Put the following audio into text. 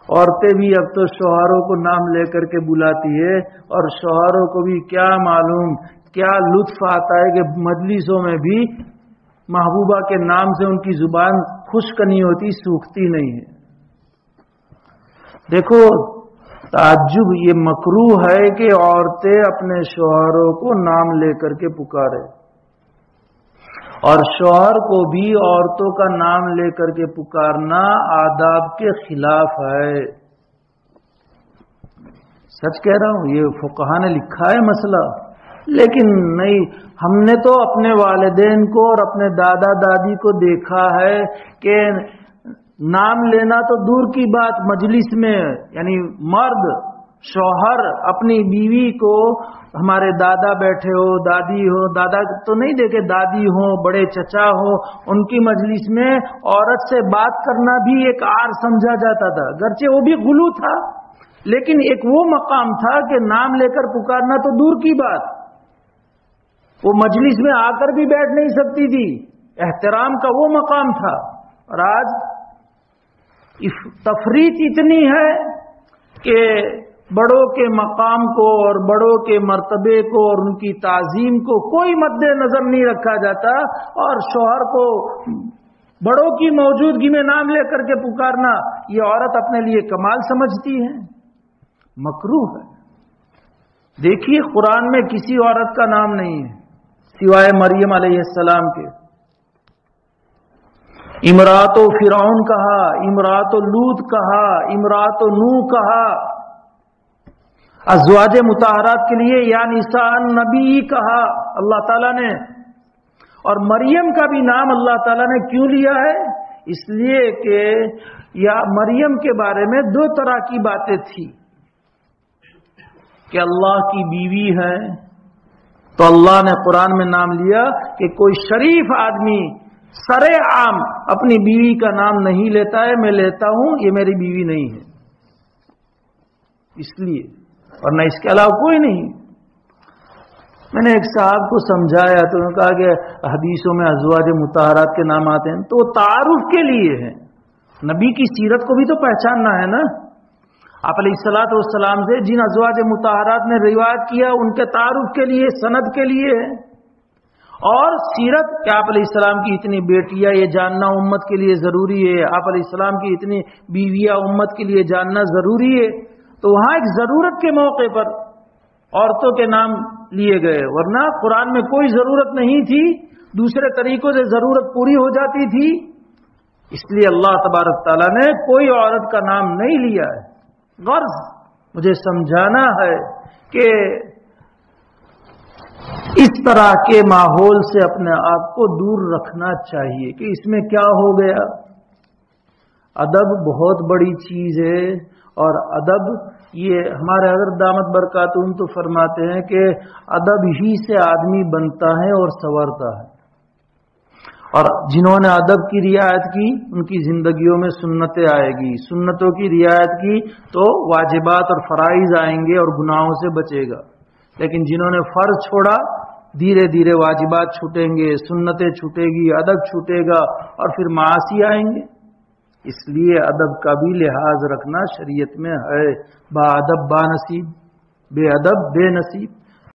عورتیں بھی اب تو شوہروں کو نام لے کر کے بلاتی ہے، اور شوہروں کو بھی کیا معلوم کیا لطف آتا ہے کہ مجلسوں میں بھی محبوبہ کے نام سے ان کی زبان خشک نہیں ہوتی، سوکھتی نہیں ہے۔ دیکھو تعجب، یہ مکروہ ہے کہ عورتیں اپنے شوہروں کو نام لے کر کے پکارے، اور شوہر کو بھی عورتوں کا نام لے کر کے پکارنا آداب کے خلاف ہے۔ سچ کہہ رہا ہوں، یہ فقہا نے لکھا ہے مسئلہ، لیکن نہیں، ہم نے تو اپنے والدین کو اور اپنے دادا دادی کو دیکھا ہے کہ نام لینا تو دور کی بات، مجلس میں یعنی مرد شوہر اپنی بیوی کو، ہمارے دادا بیٹھے ہو، دادی ہو، دادا تو نہیں دیکھے، دادی ہو، بڑے چچا ہو، ان کی مجلس میں عورت سے بات کرنا بھی ایک عار سمجھا جاتا تھا، گرچہ وہ بھی غلو تھا، لیکن ایک وہ مقام تھا کہ نام لے کر پکارنا تو دور کی بات، وہ مجلس میں آ کر بھی بیٹھ نہیں سکتی تھی، احترام کا وہ مقام تھا۔ اور آج تفریط اتنی ہے کہ بڑوں کے مقام کو اور بڑوں کے مرتبے کو اور ان کی تعظیم کو کوئی مد نظر نہیں رکھا جاتا، اور شوہر کو بڑوں کی موجودگی میں نام لے کر کے پکارنا یہ عورت اپنے لیے کمال سمجھتی ہے، مکروہ ہے۔ دیکھیے قرآن میں کسی عورت کا نام نہیں ہے سوائے مریم علیہ السلام کے۔ امرات و فرعون کہا، امرات و لوط کہا، امرات و نوح کہا، ازواج مطہرات کے لیے یا نساء النبی کہا اللہ تعالیٰ نے، اور مریم کا بھی نام اللہ تعالیٰ نے کیوں لیا ہے؟ اس لیے کہ یا مریم کے بارے میں دو طرح کی باتیں تھی کہ اللہ کی بیوی ہے، تو اللہ نے قرآن میں نام لیا کہ کوئی شریف آدمی سرے عام اپنی بیوی کا نام نہیں لیتا ہے، میں لیتا ہوں، یہ میری بیوی نہیں ہے، اس لیے، اور نہ اس کے علاوہ کوئی نہیں۔ میں نے ایک صاحب کو سمجھایا تو انہوں نے کہا کہ حدیثوں میں ازواج مطہرات کے نام آتے ہیں تو وہ تعارف کے لیے ہیں، نبی کی سیرت کو بھی تو پہچاننا ہے نا۔ آپ علیہ الصلوۃ والسلام سے جن ازواج مطہرات نے روایت کیا ان کے تعارف کے لیے، سند کے لیے ہے، اور سیرت کہ آپ علیہ السلام کی اتنی بیٹیاں، یہ جاننا امت کے لیے ضروری ہے، آپ علیہ السلام کی اتنی بیویاں امت کے لیے جاننا ضروری ہے، تو وہاں ایک ضرورت کے موقع پر عورتوں کے نام لیے گئے، ورنہ قرآن میں کوئی ضرورت نہیں تھی، دوسرے طریقوں سے ضرورت پوری ہو جاتی تھی، اس لیے اللہ تبارک تعالیٰ نے کوئی عورت کا نام نہیں لیا ہے۔ غرض مجھے سمجھانا ہے کہ اس طرح کے ماحول سے اپنے آپ کو دور رکھنا چاہیے کہ اس میں کیا ہو گیا۔ ادب بہت بڑی چیز ہے، اور ادب یہ ہمارے حضرت دامت برکاتہم تو فرماتے ہیں کہ ادب ہی سے آدمی بنتا ہے اور سنورتا ہے، اور جنہوں نے ادب کی رعایت کی ان کی زندگیوں میں سنتیں آئے گی، سنتوں کی رعایت کی تو واجبات اور فرائض آئیں گے اور گناہوں سے بچے گا، لیکن جنہوں نے فرض چھوڑا دھیرے دھیرے واجبات چھوٹیں گے، سنتیں چھوٹے گی، ادب چھوٹے گا، اور پھر معاصی آئیں گے۔ اس لیے ادب کا بھی لحاظ رکھنا شریعت میں ہے، با ادب با نصیب، بے ادب بے نصیب۔